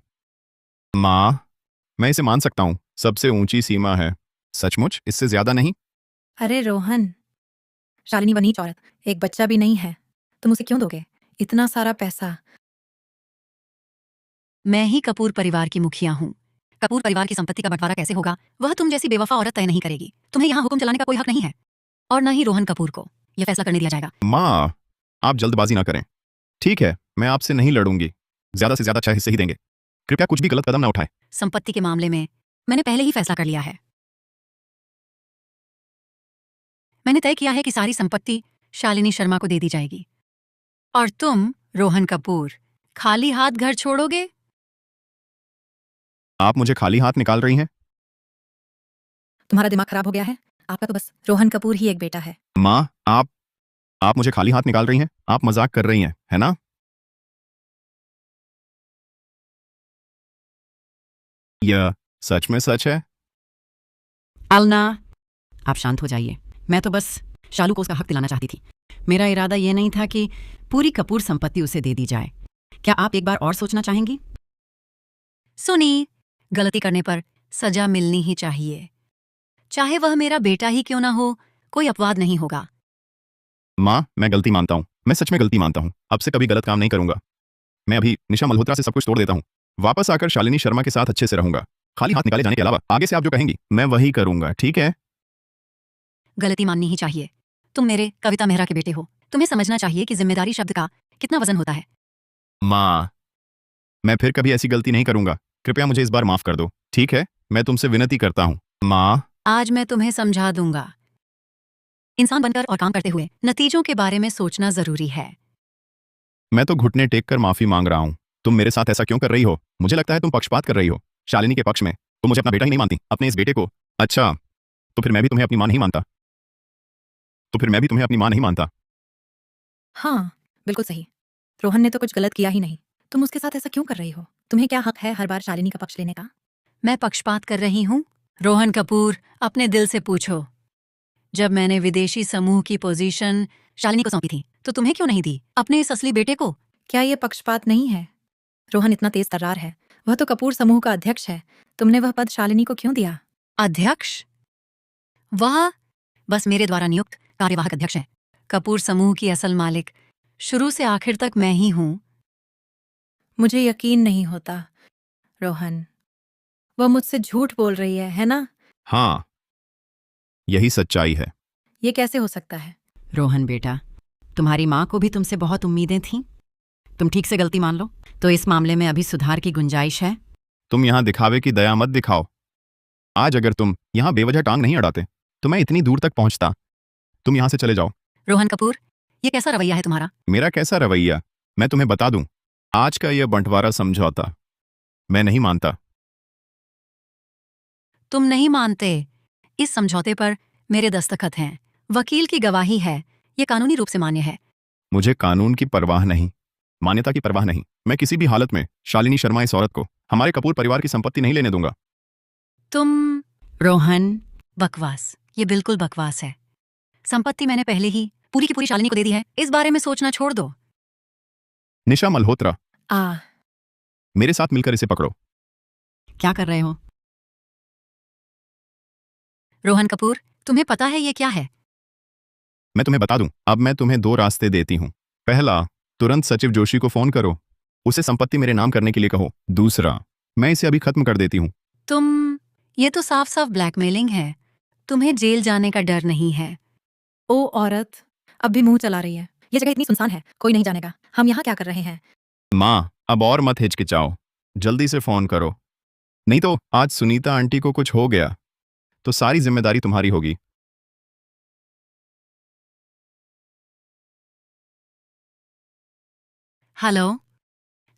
माँ, मैं इसे मान सकता हूँ, सबसे ऊंची सीमा है। सचमुच इससे ज्यादा नहीं? अरे रोहन, शालिनी वो नीच औरत, एक बच्चा भी नहीं है, तुम उसे क्यों दोगे इतना सारा पैसा? मैं ही कपूर परिवार की मुखिया हूँ। कपूर परिवार की संपत्ति का बंटवारा कैसे होगा, वह तुम जैसी बेवफा औरत तय नहीं करेगी। तुम्हें यहाँ हुक्म चलाने का कोई हक नहीं है, और न ही रोहन कपूर को यह फैसला करने दिया जाएगा। माँ, आप जल्दबाजी ना करें। ठीक है, मैं आपसे नहीं लड़ूंगी। ज्यादा से ज्यादा 6 हिस्से ही देंगे। कृपया कुछ भी गलत कदम ना उठाएं। संपत्ति के मामले में मैंने पहले ही फैसला कर लिया है। मैंने तय किया है कि सारी संपत्ति शालिनी शर्मा को दे दी जाएगी, और तुम रोहन कपूर खाली हाथ घर छोड़ोगे? आप मुझे खाली हाथ निकाल रही हैं? तुम्हारा दिमाग खराब हो गया है? आपका तो बस रोहन कपूर ही एक बेटा है। माँ, आप मुझे खाली हाथ निकाल रही हैं? आप मजाक कर रही हैं, है ना? यह सच में सच है? अलना, आप शांत हो जाइए। मैं तो बस शालू को उसका हक दिलाना चाहती थी। मेरा इरादा यह नहीं था कि पूरी कपूर संपत्ति उसे दे दी जाए। क्या आप एक बार और सोचना चाहेंगी? सुनी, गलती करने पर सजा मिलनी ही चाहिए, चाहे वह मेरा बेटा ही क्यों ना हो। कोई अपवाद नहीं होगा। माँ, मैं गलती मानता हूँ। मैं सच में गलती मानता हूँ। अब से कभी गलत काम नहीं करूंगा। मैं अभी निशा मल्होत्रा से सब कुछ तोड़ देता हूँ। वापस आकर शालिनी शर्मा के साथ अच्छे से रहूंगा। खाली हाथ निकाले जाने के अलावा आगे से आप जो कहेंगी मैं वही करूंगा, ठीक है? गलती माननी ही चाहिए। तुम मेरे कविता मेहरा के बेटे हो। तुम्हें समझना चाहिए कि जिम्मेदारी शब्द का कितना वजन होता है। माँ, मैं फिर कभी ऐसी गलती नहीं करूंगा। कृपया मुझे इस बार माफ कर दो, ठीक है? मैं तुमसे विनती करता हूँ। माँ, आज मैं तुम्हें समझा दूंगा। इंसान बनकर और काम करते हुए नतीजों के बारे में सोचना जरूरी है। मैं तो घुटने टेक कर माफी मांग रहा हूँ। तुम मेरे साथ ऐसा क्यों कर रही हो? मुझे लगता है तुम पक्षपात कर रही हो शालिनी के पक्ष में। तुम मुझे अपना बेटा ही नहीं मानती, अपने इस बेटे को। अच्छा, तो फिर मैं भी तुम्हें अपनी माँ नहीं मानता। हाँ, बिल्कुल सही। रोहन ने तो कुछ गलत किया ही नहीं, तुम उसके साथ ऐसा क्यों कर रही हो? तुम्हें क्या हक है हर बार शालिनी का पक्ष लेने का? मैं पक्षपात कर रही हूँ? रोहन कपूर, अपने दिल से पूछो, जब मैंने विदेशी समूह की पोजीशन शालिनी को सौंपी थी तो तुम्हें क्यों नहीं दी, अपने इस असली बेटे को? क्या ये पक्षपात नहीं है? रोहन इतना तेज तर्रार है, वह तो कपूर समूह का अध्यक्ष है। तुमने वह पद शालिनी को क्यों दिया? अध्यक्ष? वह बस मेरे द्वारा नियुक्त कार्यवाहक अध्यक्ष है। कपूर समूह की असल मालिक शुरू से आखिर तक मैं ही हूँ। मुझे यकीन नहीं होता रोहन, वह मुझसे झूठ बोल रही है ना? हाँ, यही सच्चाई है। ये कैसे हो सकता है? रोहन बेटा, तुम्हारी माँ को भी तुमसे बहुत उम्मीदें थीं। तुम ठीक से गलती मान लो तो इस मामले में अभी सुधार की गुंजाइश है। तुम यहाँ दिखावे की दया मत दिखाओ। आज अगर तुम यहाँ बेवजह टांग नहीं अड़ाते तो मैं इतनी दूर तक पहुंचता। तुम यहाँ से चले जाओ। रोहन कपूर, ये कैसा रवैया है तुम्हारा? मेरा कैसा रवैया? मैं तुम्हें बता दूं, आज का यह बंटवारा समझौता मैं नहीं मानता। तुम नहीं मानते? इस समझौते पर मेरे दस्तखत हैं, वकील की गवाही है, ये कानूनी रूप से मान्य है। मुझे कानून की परवाह नहीं, मान्यता की परवाह नहीं। मैं किसी भी हालत में शालिनी शर्मा इस औरत को हमारे कपूर परिवार की संपत्ति नहीं लेने दूंगा। तुम रोहन, बकवास, ये बिल्कुल बकवास है। संपत्ति मैंने पहले ही पूरी की पूरी शालिनी को दे दी है, इस बारे में सोचना छोड़ दो। निशा मल्होत्रा, आ मेरे साथ मिलकर इसे पकड़ो। क्या कर रहे हो? रोहन कपूर, तुम्हें पता है ये क्या है? मैं तुम्हें बता दूं, अब मैं तुम्हें 2 रास्ते देती हूं। पहला, तुरंत सचिव जोशी को फोन करो, उसे संपत्ति मेरे नाम करने के लिए कहो। दूसरा, मैं इसे अभी खत्म कर देती हूं। ये तो साफ साफ ब्लैकमेलिंग है। तुम्हें जेल जाने का डर नहीं है। ओ औरत, अब भी मुंह चला रही है। ये जगह इतनी सुनसान है, कोई नहीं जानेगा हम यहाँ क्या कर रहे हैं। माँ, अब और मत हिचकिचाओ, जल्दी से फोन करो, नहीं तो आज सुनीता आंटी को कुछ हो गया तो सारी जिम्मेदारी तुम्हारी होगी। हेलो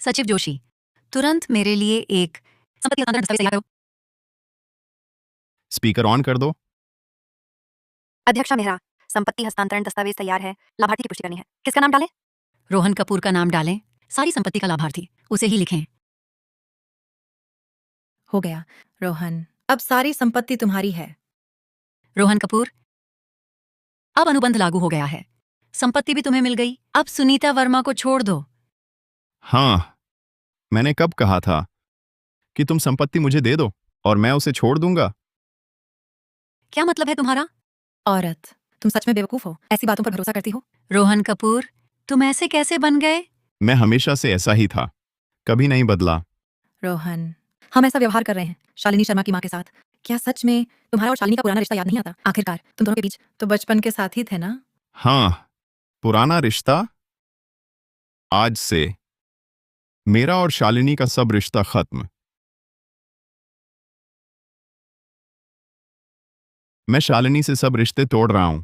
सचिव जोशी, तुरंत मेरे लिए एक संपत्ति हस्तांतरण दस्तावेज तैयार करो। स्पीकर ऑन कर दो। अध्यक्षा मेहरा, संपत्ति हस्तांतरण दस्तावेज तैयार है, लाभार्थी की पुष्टि करनी है। किसका नाम डालें? रोहन कपूर का नाम डालें, सारी संपत्ति का लाभार्थी उसे ही लिखें। हो गया रोहन, अब सारी संपत्ति तुम्हारी है। रोहन कपूर, अब अनुबंध लागू हो गया है। संपत्ति भी तुम्हें मिल गई। अब सुनीता वर्मा को छोड़ दो। हाँ, मैंने कब कहा था कि तुम संपत्ति मुझे दे दो और मैं उसे छोड़ दूंगा? क्या मतलब है तुम्हारा? औरत, तुम सच में बेवकूफ हो, ऐसी बातों पर भरोसा करती हो? रोहन कपूर, तुम ऐसे कैसे बन गए? मैं हमेशा से ऐसा ही था, कभी नहीं बदला। रोहन, हम ऐसा व्यवहार कर रहे हैं शालिनी शर्मा की माँ के साथ। क्या सच में तुम्हारा और शालिनी का पुराना रिश्ता याद नहीं आता? आखिरकार तुम दोनों के बीच तो बचपन के साथी थे ना? हाँ, पुराना रिश्ता? आज से मेरा और शालिनी का सब रिश्ता खत्म। मैं शालिनी से सब रिश्ते तोड़ रहा हूं।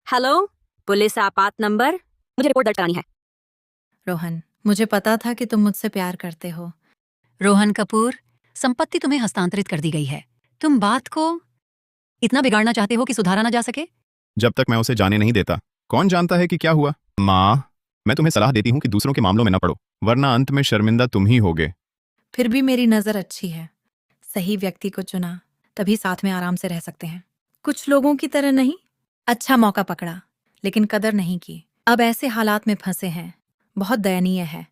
हेलो, पुलिस आपात नंबर, मुझे रिपोर्ट दर्ज करानी है। रोहन, मुझे पता था कि तुम मुझसे प्यार करते हो। रोहन कपूर, संपत्ति तुम्हें हस्तांतरित कर दी गई है। तुम बात को इतना बिगाड़ना चाहते हो कि सुधारा ना जा सके? जब तक मैं उसे जाने नहीं देता, कौन जानता है कि क्या हुआ? माँ, मैं तुम्हें सलाह देती हूँ कि दूसरों के मामलों में न पड़ो, वरना अंत में शर्मिंदा तुम ही होगे। फिर भी मेरी नजर अच्छी है। सही व्यक्ति को चुना, तभी साथ में आराम से रह सकते हैं। कुछ लोगों की तरह नहीं। अच्छा मौका पकड़ा, लेकिन कदर नहीं की। अब ऐसे हालात में फंसे हैं, बहुत दयनीय है।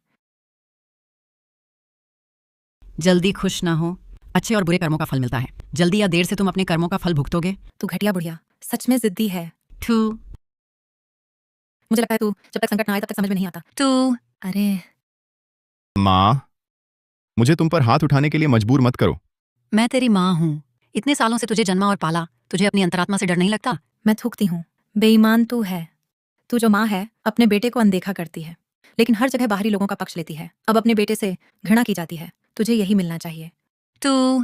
जल्दी खुश ना हो, अच्छे और बुरे कर्मों का फल मिलता है। जल्दी या देर से तुम अपने कर्मों का फल भुगतोगे। तू घटिया बुढ़िया, सच में जिद्दी है। तू मुझे लगता है तू जब तक संकट ना आए तब तक समझ में नहीं आता। तू अरे माँ, मुझे तुम पर हाथ उठाने के लिए मजबूर मत करो। मैं तेरी माँ हूँ। इतने सालों से तुझे जन्मा और पाला, तुझे अपनी अंतरात्मा से डर नहीं लगता? मैं थूकती हूँ। बेईमान तू है। तू जो माँ है, अपने बेटे को अनदेखा करती है, लेकिन हर जगह बाहरी लोगों का पक्ष लेती है। अब अपने बेटे से घृणा की जाती है। तुझे यही मिलना चाहिए। तू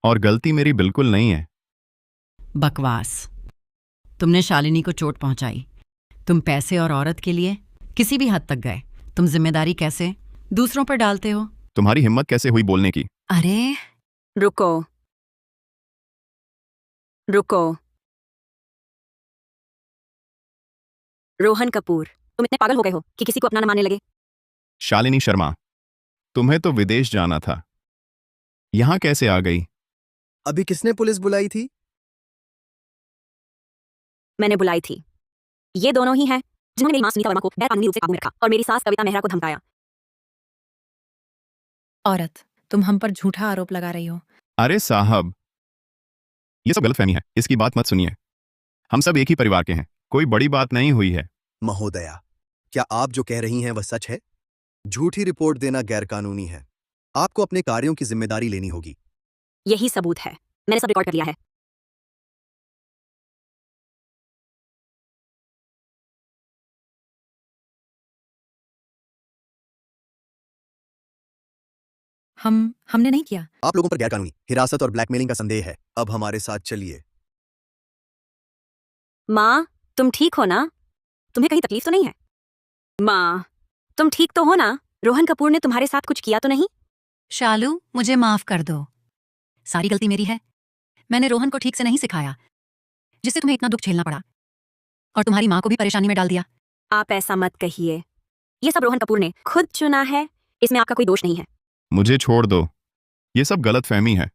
और गलती मेरी बिल्कुल नहीं है। बकवास। तुमने शालिनी को चोट पहुंचाई। तुम पैसे और औरत के लिए किसी भी हद तक गए। तुम जिम्मेदारी कैसे दूसरों पर डालते हो? तुम्हारी हिम्मत कैसे हुई बोलने की? अरे रुको रुको, रोहन कपूर, तुम इतने पागल हो गए हो कि किसी को अपना न मानने लगे? शालिनी शर्मा, तुम्हें तो विदेश जाना था, यहां कैसे आ गई? अभी किसने पुलिस बुलाई थी? मैंने बुलाई थी। ये दोनों ही हैं जिन्होंने मेरी मां सुनीता वर्मा को गैरकानूनी रूप से काबू में रखा और मेरी सास कविता मेहरा को धमकाया। औरत, तुम हम पर झूठा आरोप लगा रही हो। अरे साहब, ये सब गलतफहमी है, इसकी बात मत सुनिए। हम सब एक ही परिवार के हैं, कोई बड़ी बात नहीं हुई है। महोदया, क्या आप जो कह रही हैं वह सच है? झूठी रिपोर्ट देना गैरकानूनी है। आपको अपने कार्यों की जिम्मेदारी लेनी होगी। यही सबूत है, मैंने सब रिकॉर्ड कर लिया है। हमने नहीं किया। आप लोगों पर गैरकानूनी हिरासत और ब्लैकमेलिंग का संदेह है। अब हमारे साथ चलिए। माँ, तुम ठीक हो ना? तुम्हें कहीं तकलीफ तो नहीं है? माँ, तुम ठीक तो हो ना? रोहन कपूर ने तुम्हारे साथ कुछ किया तो नहीं? शालू, मुझे माफ कर दो। सारी गलती मेरी है। मैंने रोहन को ठीक से नहीं सिखाया, जिससे तुम्हें इतना दुख झेलना पड़ा और तुम्हारी माँ को भी परेशानी में डाल दिया। आप ऐसा मत कहिए। ये सब रोहन कपूर ने खुद चुना है, इसमें आपका कोई दोष नहीं है। मुझे छोड़ दो, ये सब गलतफहमी है।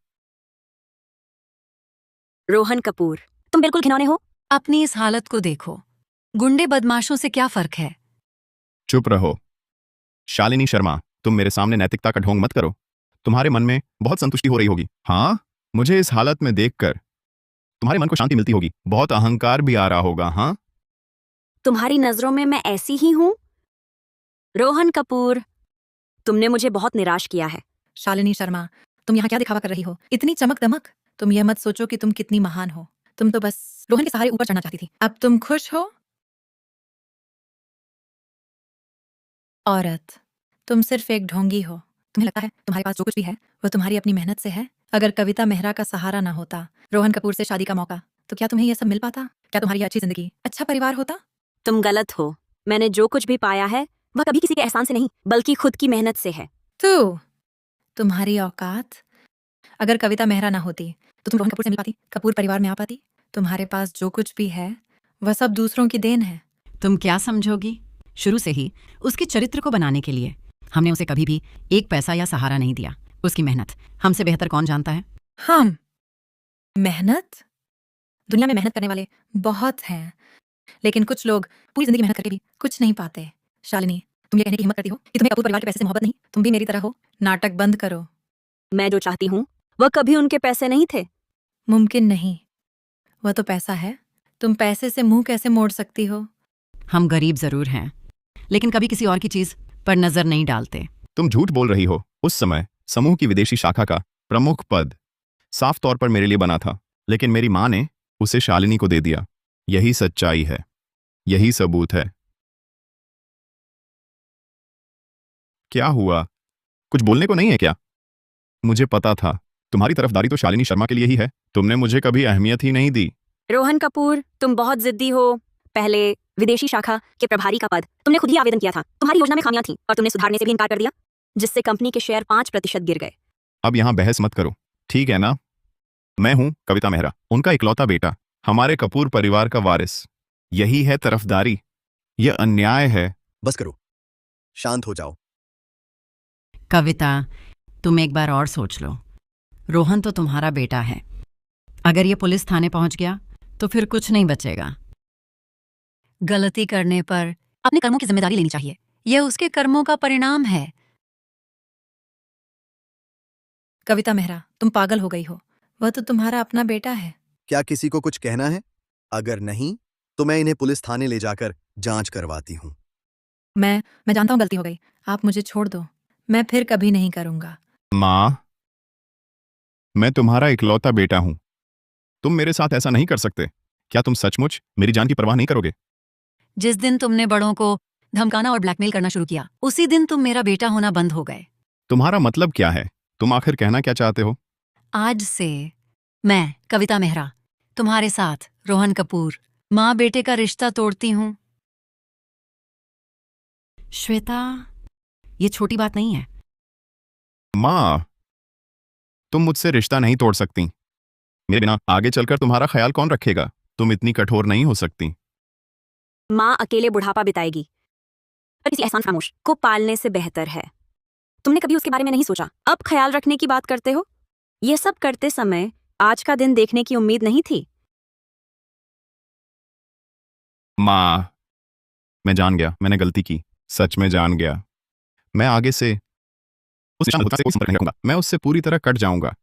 रोहन कपूर, तुम बिल्कुल घिनौने हो। अपनी इस हालत को देखो। गुंडे बदमाशों से क्या फर्क है? चुप रहो। शालिनी शर्मा, तुम मेरे सामने नैतिकता का ढोंग मत करो। तुम्हारे मन में बहुत संतुष्टि हो रही होगी। हाँ, मुझे इस हालत में देखकर तुम्हारे मन को शांति मिलती होगी, बहुत अहंकार भी आ रहा होगा। हाँ, तुम्हारी नजरों में मैं ऐसी ही हूं? रोहन कपूर, तुमने मुझे बहुत निराश किया है। शालिनी शर्मा, तुम यहाँ क्या दिखावा कर रही हो? इतनी चमक दमक। तुम यह मत सोचो कि तुम कितनी महान हो। तुम तो बस रोहन के सहारे ऊपर चढ़ना चाहती थी। अब तुम खुश हो? औरत, तुम सिर्फ एक ढोंगी हो। तुम्हें लगता है तुम्हारे पास जो कुछ भी है वो तुम्हारी अपनी मेहनत से है। अगर कविता मेहरा का सहारा ना होता, रोहन कपूर से शादी का मौका, तो क्या तुम्हें यह सब मिल पाता? क्या तुम्हारी अच्छी जिंदगी, अच्छा परिवार होता? तुम गलत हो। मैंने जो कुछ भी पाया है वह कभी किसी के एहसान से नहीं, बल्कि खुद की मेहनत से है। तुम्हारी औकात। अगर कविता मेहरा ना होती तो तुम रोहन कपूर से मिल पाती, कपूर परिवार में आ पाती। तुम्हारे पास जो कुछ भी है वह सब दूसरों की देन है। तुम क्या समझोगी? शुरू से ही उसके चरित्र को बनाने के लिए हमने उसे कभी भी एक पैसा या सहारा नहीं दिया। उसकी मेहनत हमसे बेहतर कौन जानता है? हम मेहनत? दुनिया में मेहनत करने वाले बहुत हैं, लेकिन कुछ लोग पूरी जिंदगी मेहनत करके भी कुछ नहीं पाते। शालिनी, तुम ये कहने की हिम्मत करती हो कि तुम्हें कपूर परिवार के पैसे से मोहब्बत नहीं? तुम भी मेरी तरह हो। नाटक बंद करो। मैं जो चाहती हूँ वह कभी उनके पैसे नहीं थे। मुमकिन नहीं, वह तो पैसा है। तुम पैसे से मुंह कैसे मोड़ सकती हो? हम गरीब जरूर हैं, लेकिन कभी किसी और की चीज पर नजर नहीं डालते। तुम झूठ बोल रही हो। उस समय समूह की विदेशी शाखा का प्रमुख पद साफ तौर पर मेरे लिए बना था, लेकिन मेरी मां ने उसे शालिनी को दे दिया। यही सच्चाई है, यही सबूत है। क्या हुआ? कुछ बोलने को नहीं है क्या? मुझे पता था तुम्हारी तरफदारी तो शालिनी शर्मा के लिए ही है। तुमने मुझे कभी अहमियत ही नहीं दी। रोहन कपूर, तुम बहुत जिद्दी हो। पहले विदेशी शाखा के प्रभारी का पद तुमने खुद ही आवेदन किया था। तुम्हारी योजना में खामियां थीं और तुमने सुधारने से भी इनकार कर दिया, जिससे कंपनी के शेयर 5% गिर गए। अब यहां बहस मत करो, ठीक है ना? मैं हूं कविता मेहरा, उनका इकलौता बेटा, हमारे कपूर परिवार का वारिस। यही है तरफदारी। यह अन्याय है। बस करो, शांत हो जाओ। कविता, तुम एक बार और सोच लो। रोहन तो तुम्हारा बेटा है। अगर ये पुलिस थाने पहुंच गया तो फिर कुछ नहीं बचेगा। गलती करने पर अपने कर्मों की जिम्मेदारी लेनी चाहिए। यह उसके कर्मों का परिणाम है। कविता मेहरा, तुम पागल हो गई हो। वह तो तुम्हारा अपना बेटा है। क्या किसी को कुछ कहना है? अगर नहीं तो मैं इन्हें पुलिस थाने ले जाकर जांच करवाती हूँ। मैं जानता हूँ गलती हो गई। आप मुझे छोड़ दो। मैं फिर कभी नहीं करूंगा। मां, मैं तुम्हारा इकलौता बेटा हूं। तुम मेरे साथ ऐसा नहीं कर सकते। क्या तुम सचमुच मेरी जान की परवाह नहीं करोगे? जिस दिन तुमने बड़ों को धमकाना और ब्लैकमेल करना शुरू किया, उसी दिन तुम मेरा बेटा होना बंद हो गए। तुम्हारा मतलब क्या है? तुम आखिर कहना क्या चाहते हो? आज से मैं कविता मेहरा तुम्हारे साथ रोहन कपूर माँ बेटे का रिश्ता तोड़ती हूँ। श्वेता, ये छोटी बात नहीं है। मां, तुम मुझसे रिश्ता नहीं तोड़ सकती। मेरे बिना आगे चलकर तुम्हारा ख्याल कौन रखेगा? तुम इतनी कठोर नहीं हो सकती। माँ अकेले बुढ़ापा बिताएगी और किसी एहसान फरामोश को पालने से बेहतर है। तुमने कभी उसके बारे में नहीं सोचा? अब ख्याल रखने की बात करते हो। ये सब करते समय आज का दिन देखने की उम्मीद नहीं थी। मां, मैं जान गया, मैंने गलती की। सच में जान गया। मैं आगे से उस निशा मल्होत्रा से कोई संपर्क नहीं रखूंगा। मैं उससे पूरी तरह कट जाऊंगा।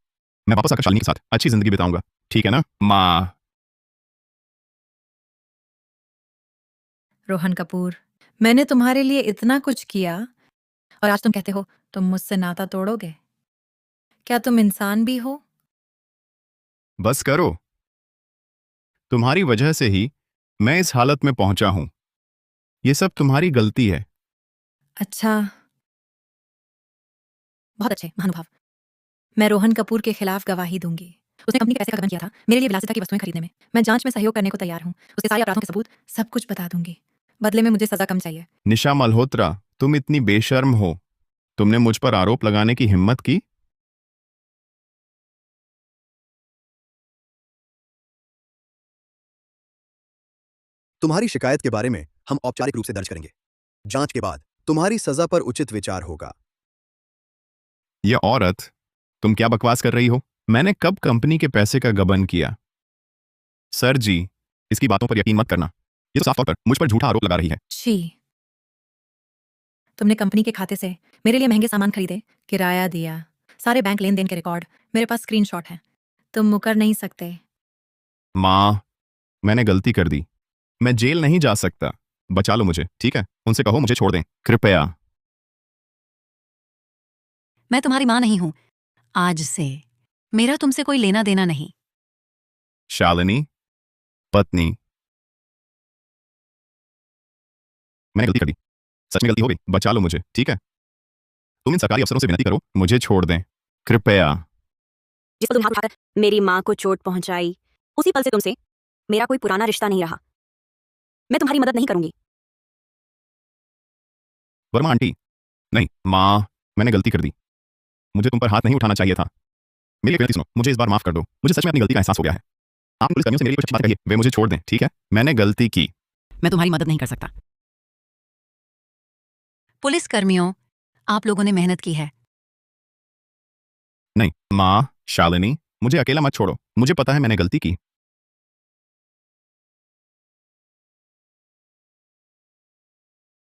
मैं वापस आकर शालिनी के साथ अच्छी जिंदगी बिताऊंगा, ठीक है ना मां? रोहन कपूर, मैंने तुम्हारे लिए इतना कुछ किया और आज तुम कहते हो तुम मुझसे नाता तोड़ोगे? क्या तुम इंसान भी हो? बस करो। तुम्हारी वजह से ही मैं इस हालत में पहुंचा हूं। ये सब तुम्हारी गलती है। अच्छा, बहुत अच्छे महानुभाव। मैं रोहन कपूर के खिलाफ गवाही दूंगी। उसने कंपनी के पैसे का गबन किया था मेरे लिए विलासिता की वस्तुएं खरीदने में। मैं जांच में सहयोग करने को तैयार हूं। उसके सारे अपराधों के सबूत सब कुछ बता दूंगी। बदले में मुझे सजा कम चाहिए। निशा मल्होत्रा, तुम इतनी बेशर्म हो। तुमने मुझ पर आरोप लगाने की हिम्मत की? तुम्हारी शिकायत के बारे में हम औपचारिक रूप से दर्ज करेंगे। जांच के बाद तुम्हारी सजा पर उचित विचार होगा। यह औरत, तुम क्या बकवास कर रही हो? मैंने कब कंपनी के पैसे का गबन किया? सर जी, इसकी बातों पर यकीन मत करना। ये तो साफ तौर पर मुझ पर झूठा आरोप लगा रही है। छी, तुमने कंपनी के खाते से मेरे लिए महंगे सामान खरीदे, किराया दिया, सारे बैंक लेन देन के रिकॉर्ड मेरे पास स्क्रीनशॉट हैं। तुम मुकर नहीं सकते। मां, मैंने गलती कर दी। मैं जेल नहीं जा सकता। बचा लो मुझे, ठीक है? उनसे कहो मुझे छोड़ दें, कृपया। मैं तुम्हारी माँ नहीं हूं। आज से मेरा तुमसे कोई लेना देना नहीं। शालिनी, पत्नी, मैंने गलती कर दी। सच में गलती हो गई। बचा लो मुझे, ठीक है? तुम इन सरकारी अफसरों से विनती करो, मुझे छोड़ दें, कृपया। जिस पल तुम हाथ उठाकर मेरी माँ को चोट पहुंचाई, उसी पल से तुमसे मेरा कोई पुराना रिश्ता नहीं रहा। मैं तुम्हारी मदद नहीं करूंगी। वर्मा आंटी, नहीं मां, मैंने गलती कर दी। मुझे तुम पर हाथ नहीं उठाना चाहिए था। मेरी विनती सुनो, मुझे इस बार माफ कर दो। मुझे सच में अपनी गलती का एहसास हो गया है। आप पुलिसकर्मियों से मेरी कुछ अच्छी बात कहिए, वे मुझे छोड़ दें, ठीक है? मैंने गलती की। मैं तुम्हारी मदद नहीं कर सकता। पुलिस कर्मियों, आप लोगों ने मेहनत की है। नहीं मां, शालिनी, मुझे अकेला मत छोड़ो। मुझे पता है मैंने गलती की।